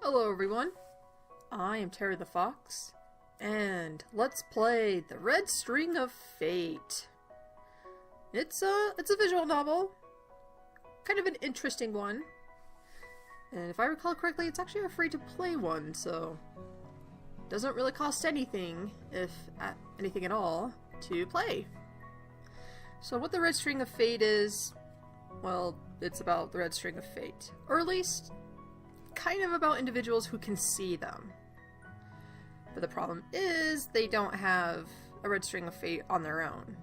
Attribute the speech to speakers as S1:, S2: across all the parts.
S1: Hello everyone, I am Terry the Fox, and let's play The Red String of Fate. It's a visual novel, kind of an interesting one, and if I recall correctly, it's actually a free-to-play one, so it doesn't really cost anything, if anything at all, to play. So what The Red String of Fate is, well, it's about the Red String of Fate, or at least kind of about individuals who can see them. But the problem is they don't have a red string of fate on their own.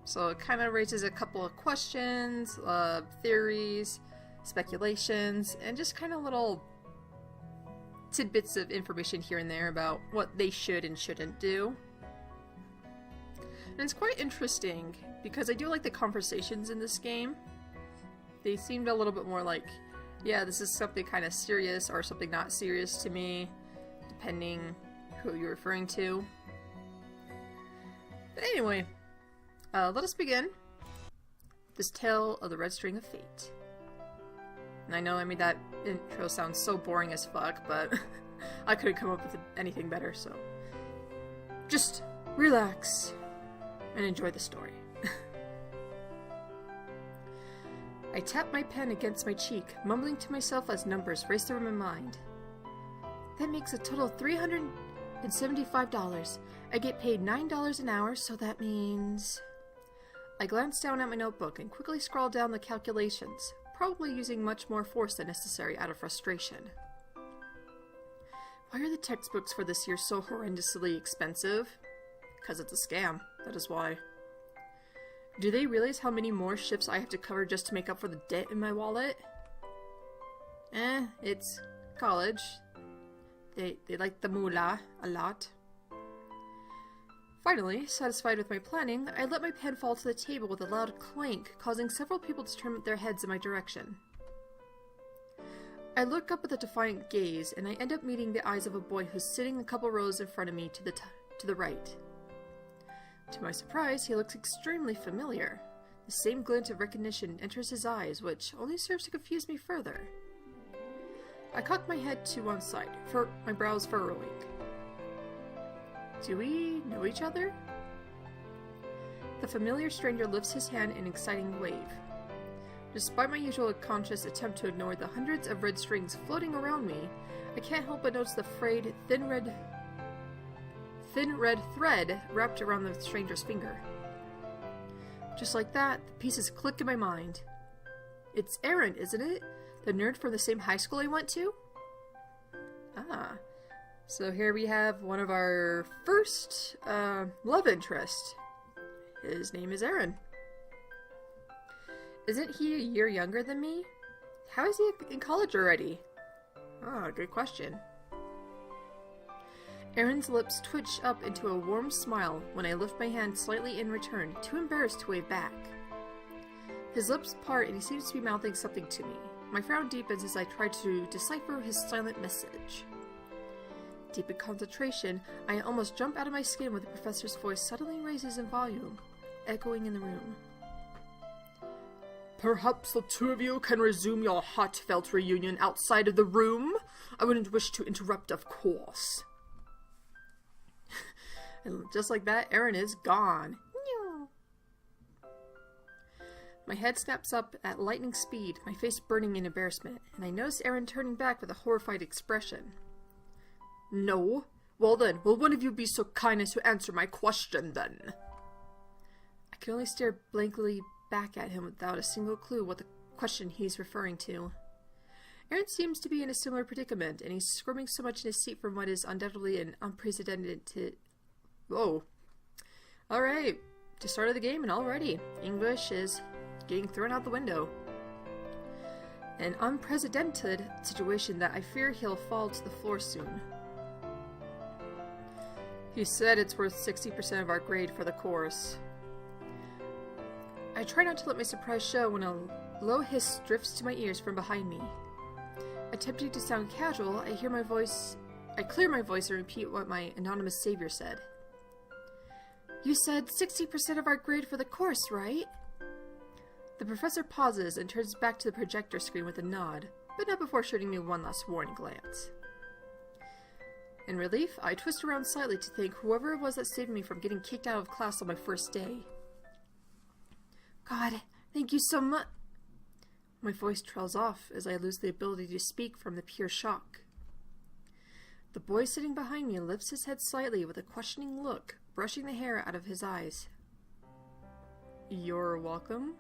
S1: So it kind of raises a couple of questions, theories, speculations, and just kind of little tidbits of information here and there about what they should and shouldn't do. And it's quite interesting because I do like the conversations in this game. They seemed a little bit more like, yeah, this is something kind of serious or something not serious to me, depending who you're referring to. But anyway, let us begin this tale of the Red String of Fate. And I know I made that intro sound so boring as fuck, but I couldn't come up with anything better, so just relax and enjoy the story. I tapped my pen against my cheek, mumbling to myself as numbers raced through my mind. That makes a total of $375. I get paid $9 an hour, so that means... I glanced down at my notebook and quickly scrawled down the calculations, probably using much more force than necessary out of frustration. Why are the textbooks for this year so horrendously expensive? Because it's a scam, that is why. Do they realize how many more shifts I have to cover just to make up for the debt in my wallet? It's college. They like the moolah a lot. Finally, satisfied with my planning, I let my pen fall to the table with a loud clank, causing several people to turn their heads in my direction. I look up with a defiant gaze, and I end up meeting the eyes of a boy who's sitting a couple rows in front of me to the right. To my surprise, he looks extremely familiar. The same glint of recognition enters his eyes, which only serves to confuse me further. I cock my head to one side, my brows furrowing. Do we know each other? The familiar stranger lifts his hand in an exciting wave. Despite my usual conscious attempt to ignore the hundreds of red strings floating around me, I can't help but notice the frayed, thin red thread wrapped around the stranger's finger. Just like that, the pieces click in my mind. It's Aaron, isn't it? The nerd from the same high school I went to? Ah. So here we have one of our first love interest. His name is Aaron. Isn't he a year younger than me? How is he in college already? Ah, good question. Aaron's lips twitch up into a warm smile when I lift my hand slightly in return, too embarrassed to wave back. His lips part and he seems to be mouthing something to me. My frown deepens as I try to decipher his silent message. Deep in concentration, I almost jump out of my skin when the professor's voice suddenly raises in volume, echoing in the room. Perhaps the two of you can resume your heartfelt reunion outside of the room? I wouldn't wish to interrupt, of course. And just like that, Aaron is gone. My head snaps up at lightning speed, my face burning in embarrassment, and I notice Aaron turning back with a horrified expression. No? Well then, will one of you be so kind as to answer my question then? I can only stare blankly back at him without a single clue what the question he's referring to. Aaron seems to be in a similar predicament, and he's squirming so much in his seat from what is undoubtedly an unprecedented... Whoa. Alright, just started the game and already English is getting thrown out the window. An unprecedented situation that I fear he'll fall to the floor soon. He said it's worth 60% of our grade for the course. I try not to let my surprise show when a low hiss drifts to my ears from behind me. Attempting to sound casual, I clear my voice and repeat what my anonymous savior said. You said 60% of our grade for the course, right? The professor pauses and turns back to the projector screen with a nod, but not before shooting me one last warning glance. In relief, I twist around slightly to thank whoever it was that saved me from getting kicked out of class on my first day. God, thank you so much. My voice trails off as I lose the ability to speak from the pure shock. The boy sitting behind me lifts his head slightly with a questioning look, brushing the hair out of his eyes. You're welcome?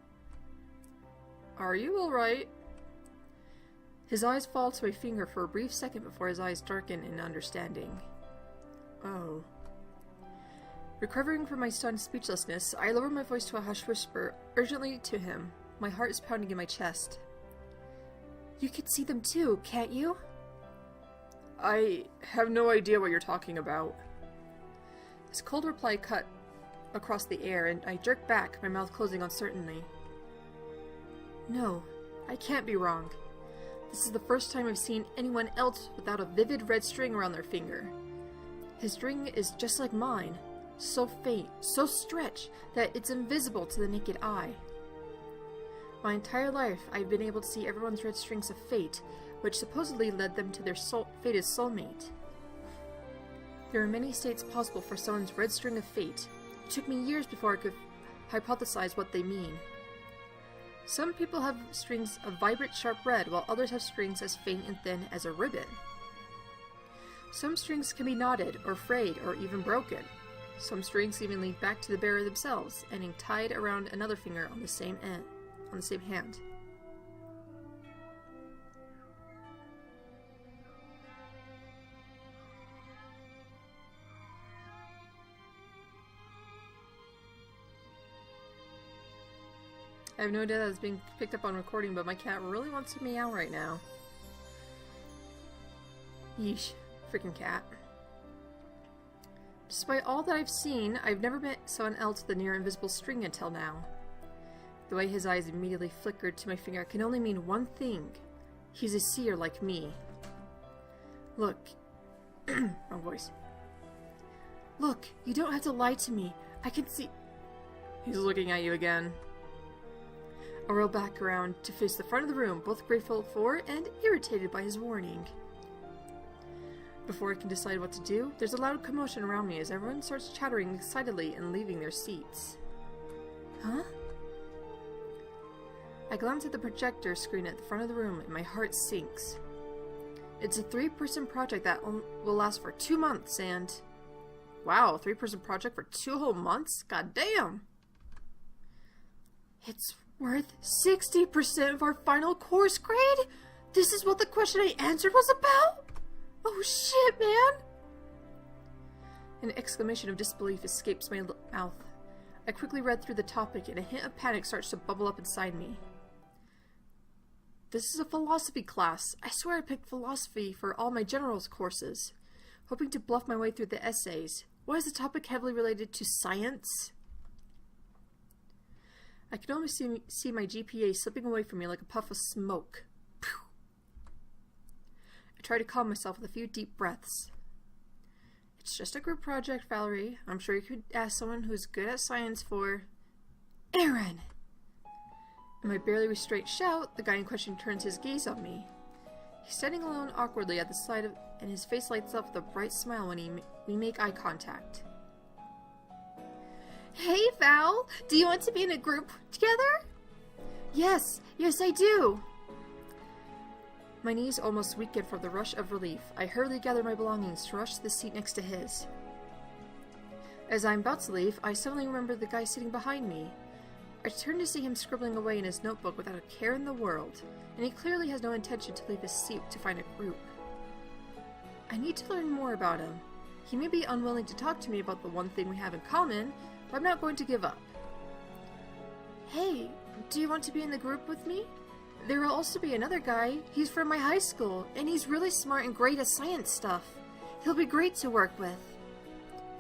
S1: Are you alright? His eyes fall to my finger for a brief second before his eyes darken in understanding. Oh. Recovering from my stunned speechlessness, I lower my voice to a hushed whisper, urgently to him. My heart is pounding in my chest. You can see them too, can't you? I have no idea what you're talking about. His cold reply cut across the air, and I jerk back, my mouth closing uncertainly. No, I can't be wrong. This is the first time I've seen anyone else without a vivid red string around their finger. His string is just like mine, so faint, so stretched, that it's invisible to the naked eye. My entire life, I've been able to see everyone's red strings of fate, which supposedly led them to their fated soulmate. There are many states possible for someone's red string of fate. It took me years before I could hypothesize what they mean. Some people have strings of vibrant sharp red, while others have strings as faint and thin as a ribbon. Some strings can be knotted, or frayed, or even broken. Some strings even lead back to the bearer themselves, ending tied around another finger on the same hand. I have no idea that it's being picked up on recording, but my cat really wants to meow right now. Yeesh. Freaking cat. Despite all that I've seen, I've never met someone else with a near invisible string until now. The way his eyes immediately flickered to my finger can only mean one thing. He's a seer like me. Look. Wrong voice. Look, you don't have to lie to me. I can see... He's looking at you again. I roll back around to face the front of the room, both grateful for and irritated by his warning. Before I can decide what to do, there's a loud commotion around me as everyone starts chattering excitedly and leaving their seats. Huh? I glance at the projector screen at the front of the room and my heart sinks. It's a 3-person project that will last for 2 months and... Wow, 3-person project for 2 whole months? God damn! It's worth 60% of our final course grade? This is what the question I answered was about? Oh shit, man! An exclamation of disbelief escapes my mouth. I quickly read through the topic and a hint of panic starts to bubble up inside me. This is a philosophy class. I swear I picked philosophy for all my generals courses. Hoping to bluff my way through the essays. Why is the topic heavily related to science? I can almost see my GPA slipping away from me like a puff of smoke. Phew. I try to calm myself with a few deep breaths. It's just a group project, Valerie. I'm sure you could ask someone who's good at science for... Aaron! In my barely restrained shout, the guy in question turns his gaze on me. He's standing alone awkwardly at the side of... and his face lights up with a bright smile when we make eye contact. Hey, Val! Do you want to be in a group together? Yes, I do! My knees almost weaken from the rush of relief. I hurriedly gather my belongings to rush to the seat next to his. As I'm about to leave, I suddenly remember the guy sitting behind me. I turn to see him scribbling away in his notebook without a care in the world, and he clearly has no intention to leave his seat to find a group. I need to learn more about him. He may be unwilling to talk to me about the one thing we have in common, but I'm not going to give up. Hey, do you want to be in the group with me? There will also be another guy. He's from my high school, and he's really smart and great at science stuff. He'll be great to work with.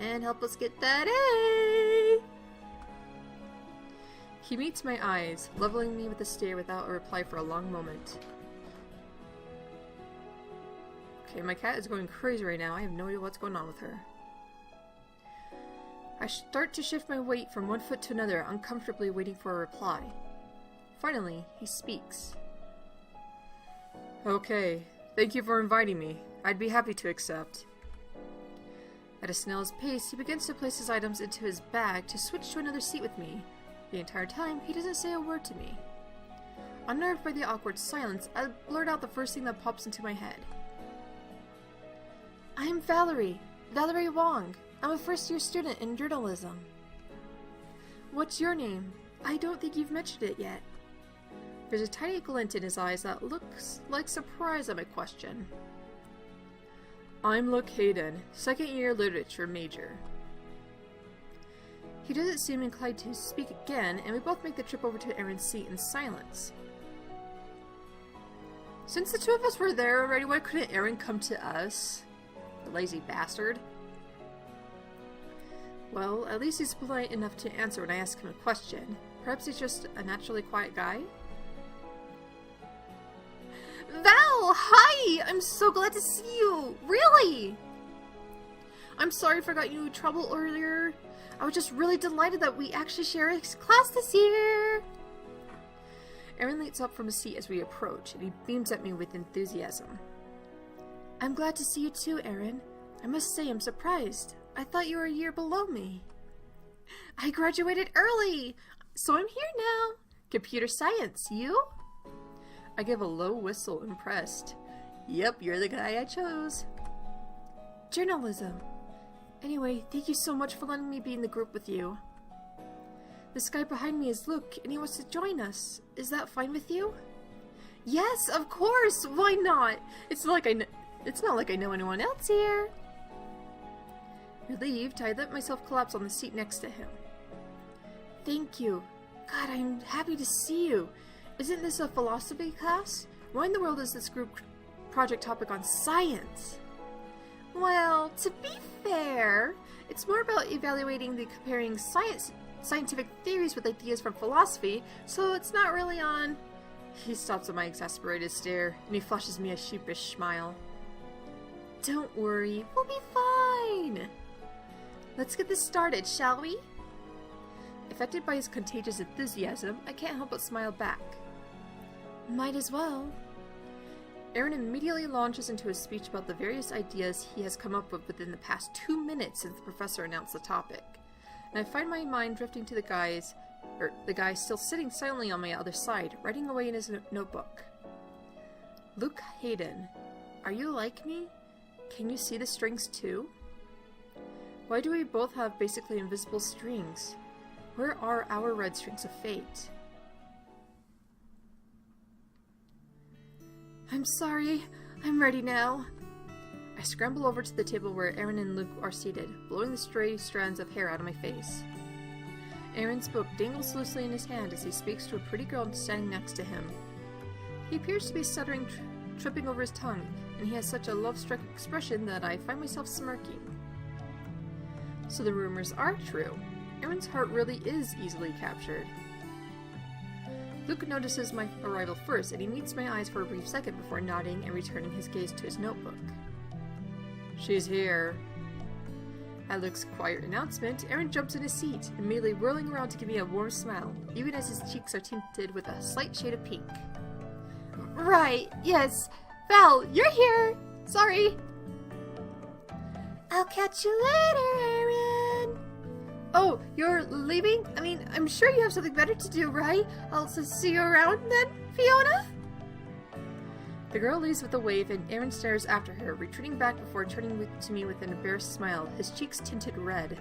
S1: And help us get that A! He meets my eyes, leveling me with a stare without a reply for a long moment. Okay, my cat is going crazy right now. I have no idea what's going on with her. I start to shift my weight from one foot to another, uncomfortably waiting for a reply. Finally, he speaks. Okay, thank you for inviting me. I'd be happy to accept. At a snail's pace, he begins to place his items into his bag to switch to another seat with me. The entire time, he doesn't say a word to me. Unnerved by the awkward silence, I blurt out the first thing that pops into my head. I'm Valerie Wong. I'm a first-year student in journalism. What's your name? I don't think you've mentioned it yet. There's a tiny glint in his eyes that looks like surprise at my question. I'm Luke Hayden, second-year literature major. He doesn't seem inclined to speak again, and we both make the trip over to Aaron's seat in silence. Since the two of us were there already, why couldn't Aaron come to us? The lazy bastard. Well, at least he's polite enough to answer when I ask him a question. Perhaps he's just a naturally quiet guy? Val! Hi! I'm so glad to see you! Really! I'm sorry if I got you in trouble earlier. I was just really delighted that we actually share a class this year! Aaron leaps up from his seat as we approach, and he beams at me with enthusiasm. I'm glad to see you too, Aaron. I must say I'm surprised. I thought you were a year below me. I graduated early, so I'm here now. Computer science, you? I give a low whistle, impressed. Yep, you're the guy I chose. Journalism. Anyway, thank you so much for letting me be in the group with you. This guy behind me is Luke, and he wants to join us. Is that fine with you? Yes, of course. Why not? It's not like I know anyone else here. Relieved, I let myself collapse on the seat next to him. Thank you. God, I'm happy to see you. Isn't this a philosophy class? Why in the world is this group project topic on science? Well, to be fair, it's more about evaluating the comparing scientific theories with ideas from philosophy, so it's not really on... He stops at my exasperated stare, and he flashes me a sheepish smile. Don't worry, we'll be fine. Let's get this started, shall we? Affected by his contagious enthusiasm, I can't help but smile back. Might as well. Aaron immediately launches into his speech about the various ideas he has come up with within the past 2 minutes since the professor announced the topic. And I find my mind drifting to the guy still sitting silently on my other side, writing away in his notebook. Luke Hayden, are you like me? Can you see the strings too? Why do we both have basically invisible strings? Where are our red strings of fate? I'm sorry. I'm ready now. I scramble over to the table where Aaron and Luke are seated, blowing the stray strands of hair out of my face. Aaron's book dangles loosely in his hand as he speaks to a pretty girl standing next to him. He appears to be stuttering, tripping over his tongue, and he has such a love-struck expression that I find myself smirking. So the rumors are true. Aaron's heart really is easily captured. Luke notices my arrival first, and he meets my eyes for a brief second before nodding and returning his gaze to his notebook. She's here. At Luke's quiet announcement, Aaron jumps in his seat, immediately whirling around to give me a warm smile, even as his cheeks are tinted with a slight shade of pink. Right, yes. Val, you're here! Sorry! I'll catch you later, Aaron! Oh, you're leaving? I mean, I'm sure you have something better to do, right? I'll see you around then, Fiona? The girl leaves with a wave, and Aaron stares after her, retreating back before turning to me with an embarrassed smile, his cheeks tinted red.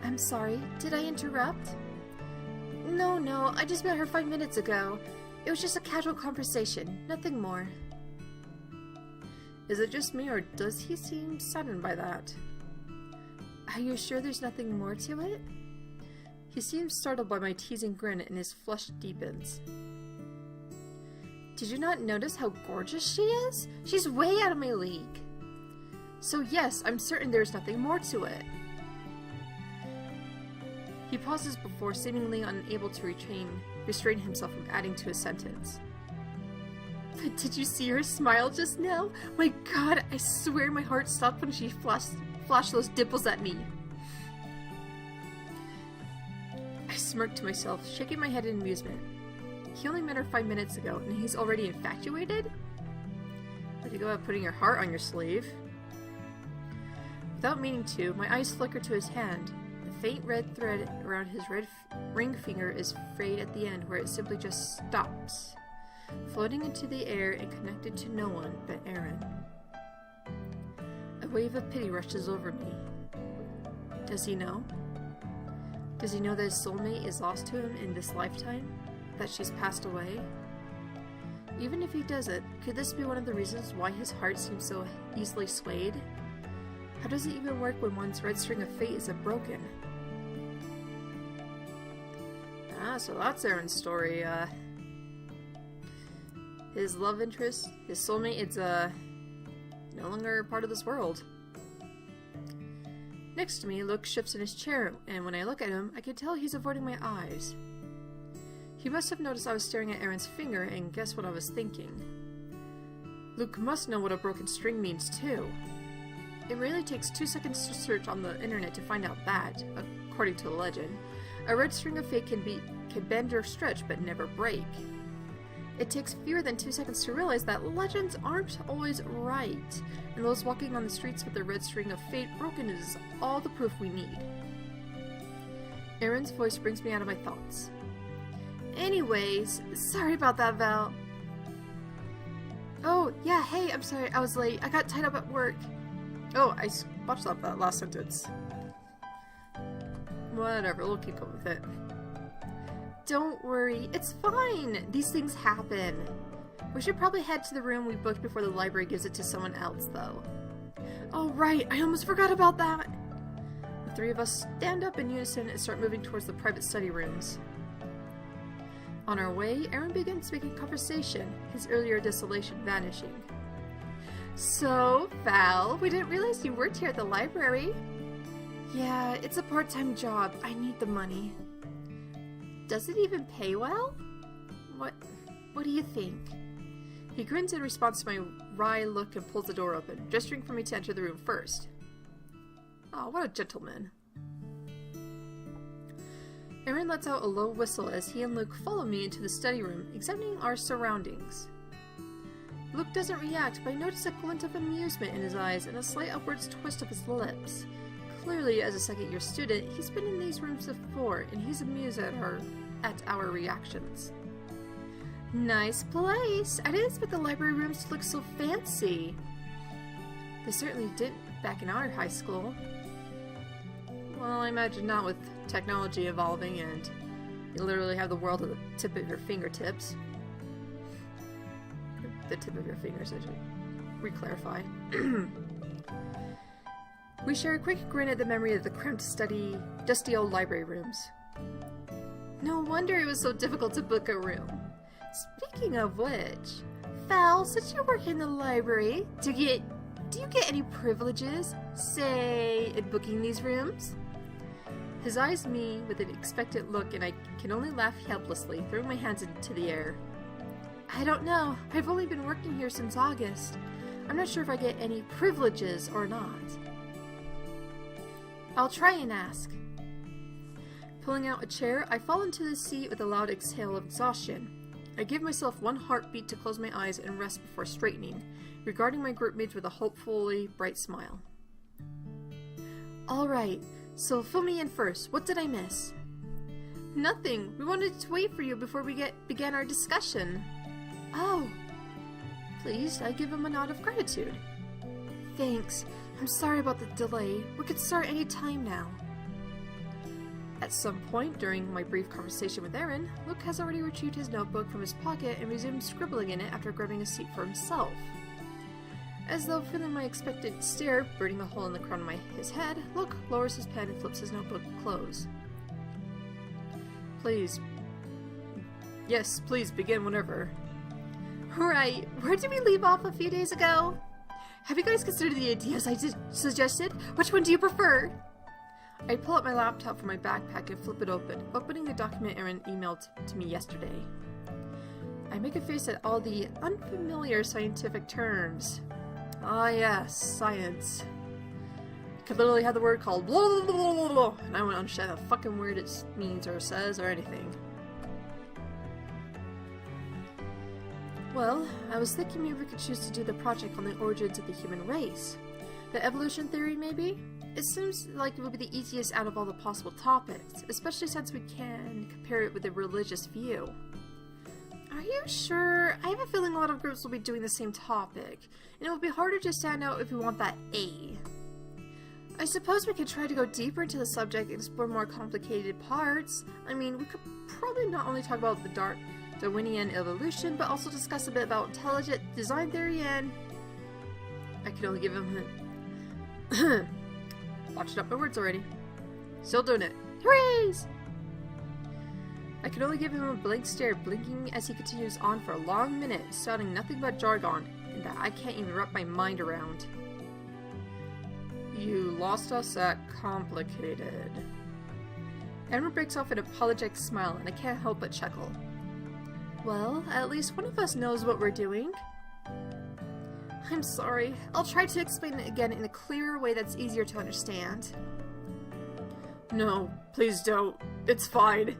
S1: I'm sorry, did I interrupt? No, I just met her 5 minutes ago. It was just a casual conversation, nothing more. Is it just me, or does he seem saddened by that? Are you sure there's nothing more to it? He seems startled by my teasing grin, and his flush deepens. Did you not notice how gorgeous she is? She's way out of my league. So yes, I'm certain there's nothing more to it. He pauses before seemingly unable to restrain himself from adding to his sentence. But did you see her smile just now? My god, I swear my heart stopped when she flashed those dimples at me. I smirked to myself, shaking my head in amusement. He only met her 5 minutes ago, and he's already infatuated? go about putting your heart on your sleeve. Without meaning to, my eyes flicker to his hand. The faint red thread around his ring finger is frayed at the end, where it simply just stops, floating into the air and connected to no one but Aaron. A wave of pity rushes over me. Does he know? Does he know that his soulmate is lost to him in this lifetime? That she's passed away? Even if he doesn't, could this be one of the reasons why his heart seems so easily swayed? How does it even work when one's red string of fate isn't broken? Ah, so that's Aaron's story. His love interest, his soulmate, it's no longer part of this world. Next to me, Luke shifts in his chair, and when I look at him, I can tell he's avoiding my eyes. He must have noticed I was staring at Aaron's finger, and guess what I was thinking. Luke must know what a broken string means, too. It really takes 2 seconds to search on the internet to find out that, according to the legend, a red string of fate can bend or stretch, but never break. It takes fewer than 2 seconds to realize that legends aren't always right, and those walking on the streets with the red string of fate broken is all the proof we need. Aaron's voice brings me out of my thoughts. Anyways, sorry about that, Val. Oh, yeah, hey, I'm sorry, I was late. I got tied up at work. Oh, I botched up that last sentence. Whatever, we'll keep going with it. Don't worry, it's fine. These things happen. We should probably head to the room we booked before the library gives it to someone else, though. Oh, right, I almost forgot about that. The three of us stand up in unison and start moving towards the private study rooms. On our way, Aaron begins making conversation, his earlier desolation vanishing. So, Val, we didn't realize you worked here at the library. Yeah, it's a part-time job. I need the money. Does it even pay well? What do you think? He grins in response to my wry look and pulls the door open, gesturing for me to enter the room first. Oh, what a gentleman. Aaron lets out a low whistle as he and Luke follow me into the study room, examining our surroundings. Luke doesn't react, but I notice a glint of amusement in his eyes and a slight upwards twist of his lips. Clearly, as a second-year student, he's been in these rooms before, and he's amused at our reactions. Nice place! I didn't expect the library rooms to look so fancy. They certainly didn't back in our high school. Well, I imagine not with technology evolving and you literally have the world at the tip of your fingertips. The tip of your fingers, I should re-clarify. We share a quick grin at the memory of the cramped, dusty old library rooms. No wonder it was so difficult to book a room. Speaking of which, Val, since you work in the library, do you get any privileges, say, in booking these rooms? His eyes me with an expectant look, and I can only laugh helplessly, throwing my hands into the air. I don't know. I've only been working here since August. I'm not sure if I get any privileges or not. I'll try and ask. Pulling out a chair, I fall into the seat with a loud exhale of exhaustion. I give myself one heartbeat to close my eyes and rest before straightening, regarding my group mates with a hopefully bright smile. Alright, so fill me in first. What did I miss? Nothing. We wanted to wait for you before we began our discussion. Oh. Pleased, I give him a nod of gratitude. Thanks. I'm sorry about the delay. We could start any time now. At some point during my brief conversation with Aaron, Luke has already retrieved his notebook from his pocket and resumed scribbling in it after grabbing a seat for himself. As though feeling my expected stare burning a hole in the crown of his head, Luke lowers his pen and flips his notebook close. Please. Yes, please begin whenever. Right, where did we leave off a few days ago? Have you guys considered the ideas I suggested? Which one do you prefer? I pull out my laptop from my backpack and flip it open, opening the document Aaron emailed to me yesterday. I make a face at all the unfamiliar scientific terms. Ah yes, science. I could literally have the word called blah blah blah blah blah, and I won't understand a fucking word it means or says or anything. Well, I was thinking maybe we could choose to do the project on the origins of the human race. The evolution theory, maybe? It seems like it would be the easiest out of all the possible topics, especially since we can compare it with a religious view. Are you sure? I have a feeling a lot of groups will be doing the same topic, and it will be harder to stand out if we want that A. I suppose we could try to go deeper into the subject and explore more complicated parts. I mean, we could probably not only talk about the Darwinian evolution, but also discuss a bit about intelligent design theory and... I could only give him a... Watched up my words already. Still doing it. Hoorays! I could only give him a blank stare, blinking as he continues on for a long minute, shouting nothing but jargon, and that I can't even wrap my mind around. You lost us at complicated. Aaron breaks off an apologetic smile, and I can't help but chuckle. Well, at least one of us knows what we're doing. I'm sorry. I'll try to explain it again in a clearer way that's easier to understand. No, please don't. It's fine.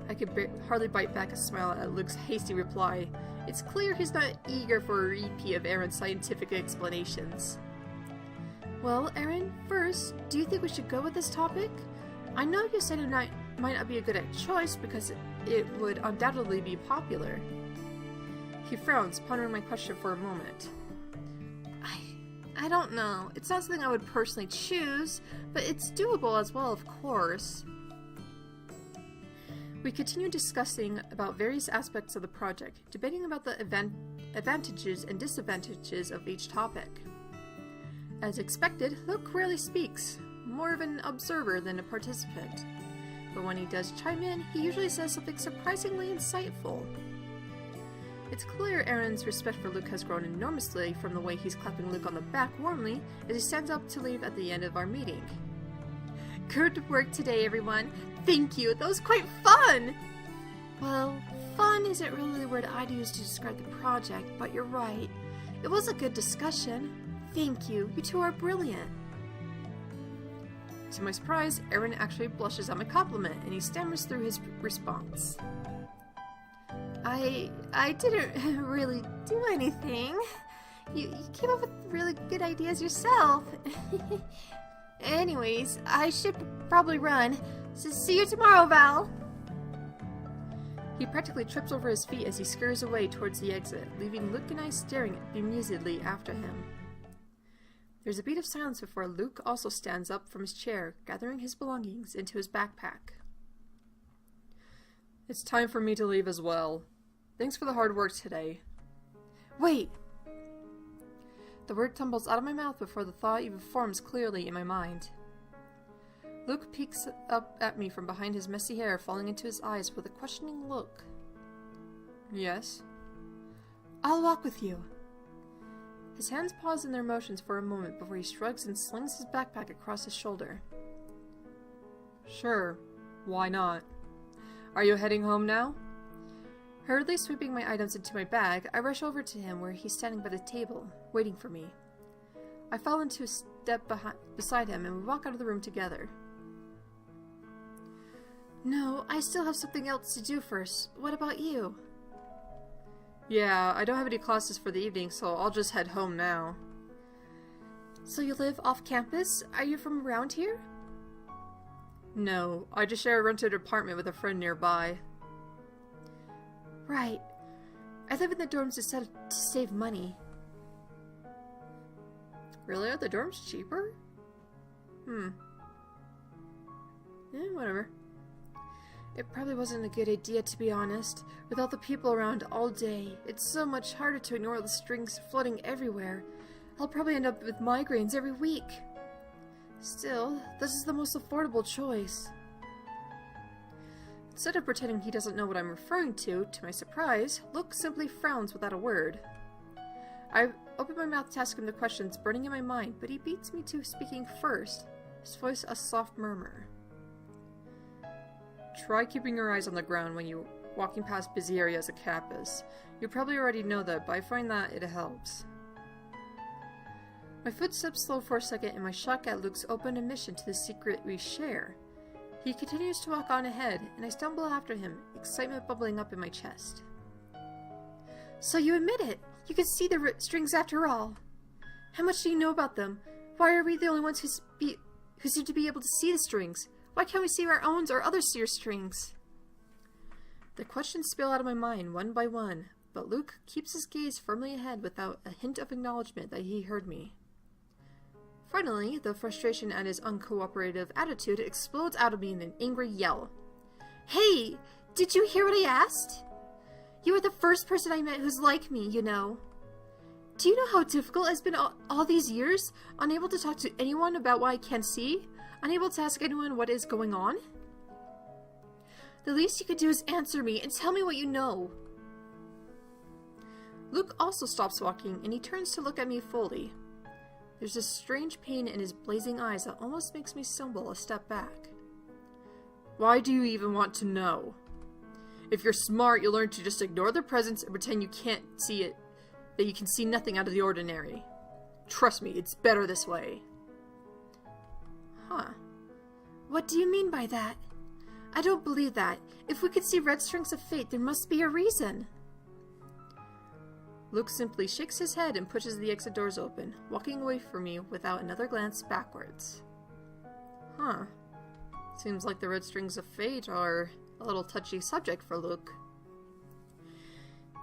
S1: I could hardly bite back a smile at Luke's hasty reply. It's clear he's not eager for a repeat of Aaron's scientific explanations. Well, Aaron, first, do you think we should go with this topic? I know you said it might not be a good choice because it would undoubtedly be popular. He frowns, pondering my question for a moment. I don't know. It's not something I would personally choose, but it's doable as well, of course. We continue discussing about various aspects of the project, debating about the advantages and disadvantages of each topic. As expected, Luke rarely speaks, more of an observer than a participant. But when he does chime in, he usually says something surprisingly insightful. It's clear Aaron's respect for Luke has grown enormously from the way he's clapping Luke on the back warmly as he stands up to leave at the end of our meeting. Good work today, everyone. Thank you. That was quite fun. Well, fun isn't really the word I'd use to describe the project, but you're right. It was a good discussion. Thank you. You two are brilliant. To my surprise, Aaron actually blushes at my compliment, and he stammers through his response. I didn't really do anything. You came up with really good ideas yourself. Anyways, I should probably run. So see you tomorrow, Val. He practically trips over his feet as he scurries away towards the exit, leaving Luke and I staring bemusedly after him. There's a beat of silence before Luke also stands up from his chair, gathering his belongings into his backpack. It's time for me to leave as well. Thanks for the hard work today. Wait! The word tumbles out of my mouth before the thought even forms clearly in my mind. Luke peeks up at me from behind his messy hair, falling into his eyes with a questioning look. Yes? I'll walk with you. His hands pause in their motions for a moment before he shrugs and slings his backpack across his shoulder. Sure. Why not? Are you heading home now? Hurriedly sweeping my items into my bag, I rush over to him where he's standing by the table, waiting for me. I fall into a step beside him and we walk out of the room together. No, I still have something else to do first. What about you? Yeah, I don't have any classes for the evening, so I'll just head home now. So you live off campus? Are you from around here? No, I just share a rented apartment with a friend nearby. Right. I live in the dorms to save money. Really? Are the dorms cheaper? Whatever. It probably wasn't a good idea, to be honest. With all the people around all day, it's so much harder to ignore the strings floating everywhere. I'll probably end up with migraines every week. Still, this is the most affordable choice. Instead of pretending he doesn't know what I'm referring to my surprise, Luke simply frowns without a word. I open my mouth to ask him the questions burning in my mind, but he beats me to speaking first, his voice a soft murmur. Try keeping your eyes on the ground when you're walking past busy areas of campus. You probably already know that, but I find that it helps. My footsteps slow for a second in my shock at Luke's open admission to the secret we share. He continues to walk on ahead, and I stumble after him, excitement bubbling up in my chest. So you admit it. You can see the strings after all. How much do you know about them? Why are we the only ones who seem to be able to see the strings? Why can't we see our own or other seer strings? The questions spill out of my mind one by one, but Luke keeps his gaze firmly ahead without a hint of acknowledgement that he heard me. Finally, the frustration at his uncooperative attitude explodes out of me in an angry yell. Hey! Did you hear what I asked? You are the first person I met who's like me, you know. Do you know how difficult it's been all these years? Unable to talk to anyone about what I can't see? Unable to ask anyone what is going on? The least you could do is answer me and tell me what you know. Luke also stops walking and he turns to look at me fully. There's a strange pain in his blazing eyes that almost makes me stumble a step back. Why do you even want to know? If you're smart, you'll learn to just ignore their presence and pretend you can't see it, that you can see nothing out of the ordinary. Trust me, it's better this way. Huh. What do you mean by that? I don't believe that. If we could see red strings of fate, there must be a reason. Luke simply shakes his head and pushes the exit doors open, walking away from me without another glance backwards. Huh. Seems like the red strings of fate are a little touchy subject for Luke.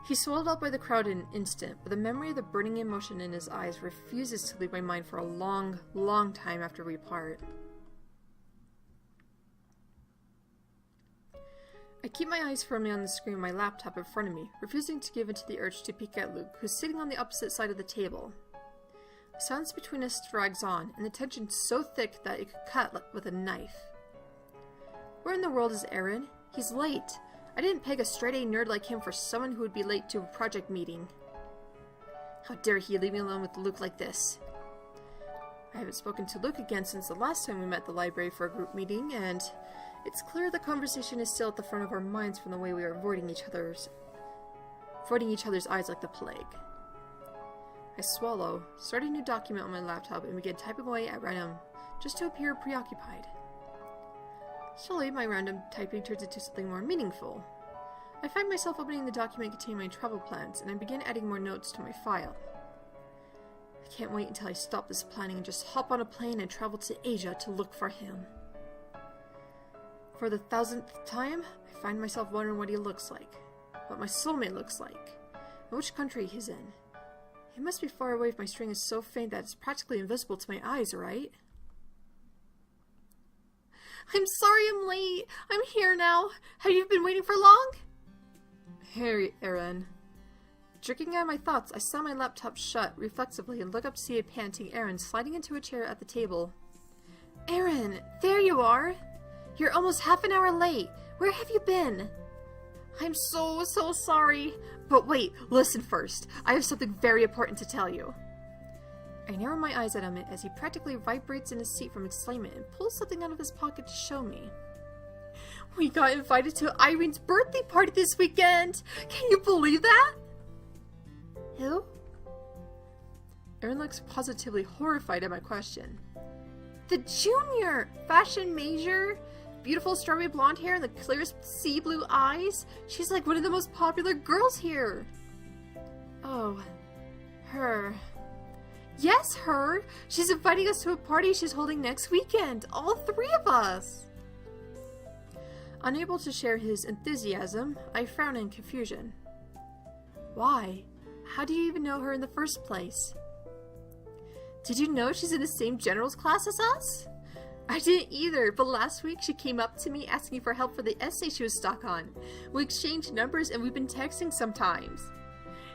S1: He's swallowed up by the crowd in an instant, but the memory of the burning emotion in his eyes refuses to leave my mind for a long, long time after we part. I keep my eyes firmly on the screen of my laptop in front of me, refusing to give in to the urge to peek at Luke, who's sitting on the opposite side of the table. The silence between us drags on, and the tension so thick that it could cut with a knife. Where in the world is Aaron? He's late. I didn't peg a straight-A nerd like him for someone who would be late to a project meeting. How dare he leave me alone with Luke like this? I haven't spoken to Luke again since the last time we met at the library for a group meeting, and it's clear the conversation is still at the front of our minds from the way we are avoiding each other's eyes like the plague. I swallow, start a new document on my laptop, and begin typing away at random, just to appear preoccupied. Slowly, my random typing turns into something more meaningful. I find myself opening the document containing my travel plans, and I begin adding more notes to my file. I can't wait until I stop this planning and just hop on a plane and travel to Asia to look for him. For the 1000th time, I find myself wondering what he looks like, what my soulmate looks like, and which country he's in. He must be far away if my string is so faint that it's practically invisible to my eyes, right? I'm sorry I'm late. I'm here now. Have you been waiting for long? Hey, Aaron. Jerking out of my thoughts, I saw my laptop shut reflexively and look up to see a panting Aaron sliding into a chair at the table. Aaron, there you are. You're almost half an hour late. Where have you been? I'm so sorry. But wait, listen first. I have something very important to tell you. I narrow my eyes at him as he practically vibrates in his seat from excitement and pulls something out of his pocket to show me. We got invited to Irene's birthday party this weekend! Can you believe that? Who? Aaron looks positively horrified at my question. The junior! Fashion major! Beautiful strawberry blonde hair and the clearest sea blue eyes. She's like one of the most popular girls here. Oh, her. Yes, her! She's inviting us to a party she's holding next weekend. All three of us! Unable to share his enthusiasm, I frown in confusion. Why? How do you even know her in the first place? Did you know she's in the same generals class as us? I didn't either, but last week she came up to me asking for help for the essay she was stuck on. We exchanged numbers and we've been texting sometimes.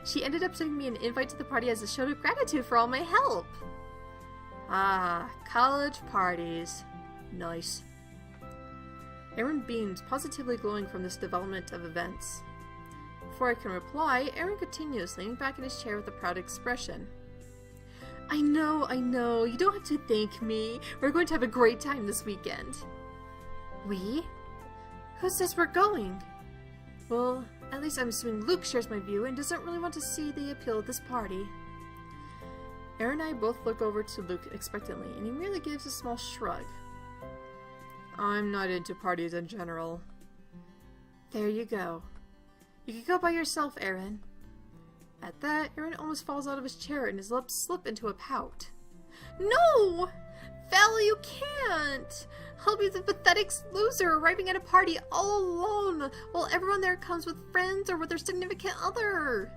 S1: She ended up sending me an invite to the party as a show of gratitude for all my help. Ah, college parties. Nice. Aaron beams, positively glowing from this development of events. Before I can reply, Aaron continues, leaning back in his chair with a proud expression. I know, you don't have to thank me. We're going to have a great time this weekend. We? Who says we're going? Well, at least I'm assuming Luke shares my view and doesn't really want to see the appeal of this party. Aaron and I both look over to Luke expectantly, and he merely gives a small shrug. I'm not into parties in general. There you go. You can go by yourself, Aaron. At that, Aaron almost falls out of his chair and his lips slip into a pout. No! Val, you can't! I'll be the pathetic loser arriving at a party all alone while everyone there comes with friends or with their significant other.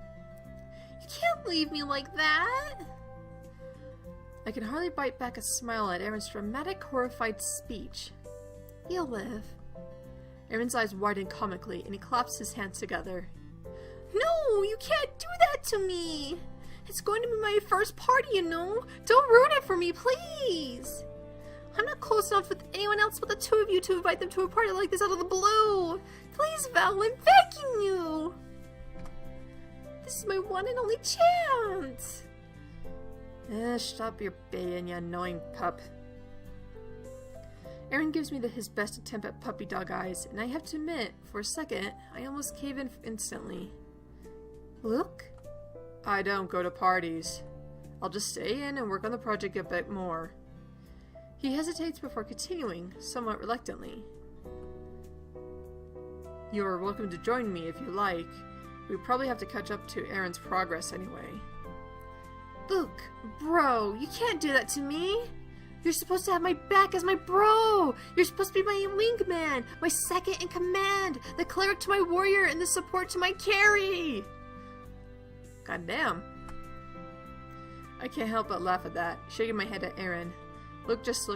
S1: You can't leave me like that! I can hardly bite back a smile at Aaron's dramatic, horrified speech. You'll live. Aaron's eyes widen comically and he claps his hands together. No, you can't do that to me! It's going to be my first party, you know? Don't ruin it for me, please! I'm not close enough with anyone else but the two of you to invite them to a party like this out of the blue! Please, Val, I'm begging you! This is my one and only chance! Stop your baying, you annoying pup. Aaron gives me his best attempt at puppy dog eyes, and I have to admit, for a second, I almost cave in instantly. Luke? I don't go to parties. I'll just stay in and work on the project a bit more. He hesitates before continuing, somewhat reluctantly. You are welcome to join me if you like. We probably have to catch up to Aaron's progress anyway. Luke, bro, you can't do that to me! You're supposed to have my back as my bro! You're supposed to be my wingman, my second in command, the cleric to my warrior, and the support to my carry! Goddamn. I can't help but laugh at that, shaking my head at Aaron. Luke just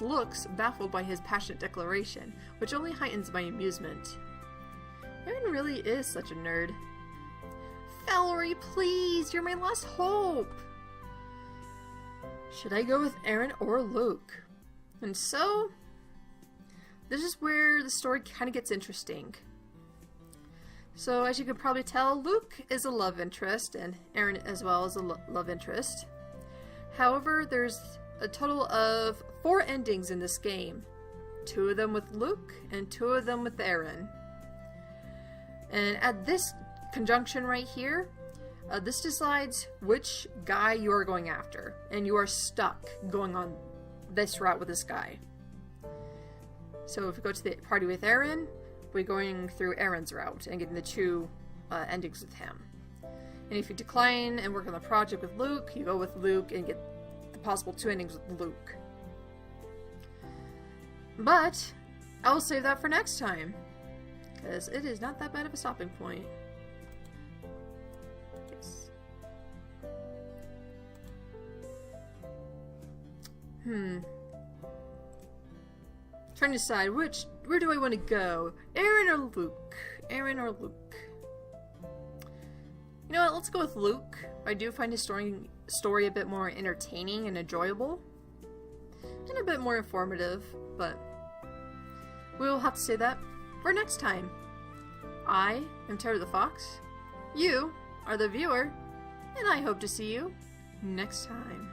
S1: looks baffled by his passionate declaration, which only heightens my amusement. Aaron really is such a nerd. Valerie, please! You're my last hope! Should I go with Aaron or Luke? And so, this is where the story kind of gets interesting. So, as you can probably tell, Luke is a love interest, and Aaron as well is a love interest. However, there's a total of 4 endings in this game. 2 of them with Luke, and 2 of them with Aaron. And at this conjunction right here, this decides which guy you are going after, and you are stuck going on this route with this guy. So if we go to the party with Aaron, we're going through Aaron's route and getting the 2 endings with him. And if you decline and work on the project with Luke, you go with Luke and get the possible 2 endings with Luke. But I will save that for next time, because it is not that bad of a stopping point. Yes. Trying to decide where do I want to go? Aaron or Luke? Aaron or Luke? You know what, let's go with Luke. I do find his story a bit more entertaining and enjoyable. And a bit more informative, but we will have to say that for next time. I am Terry the Fox. You are the viewer, and I hope to see you next time.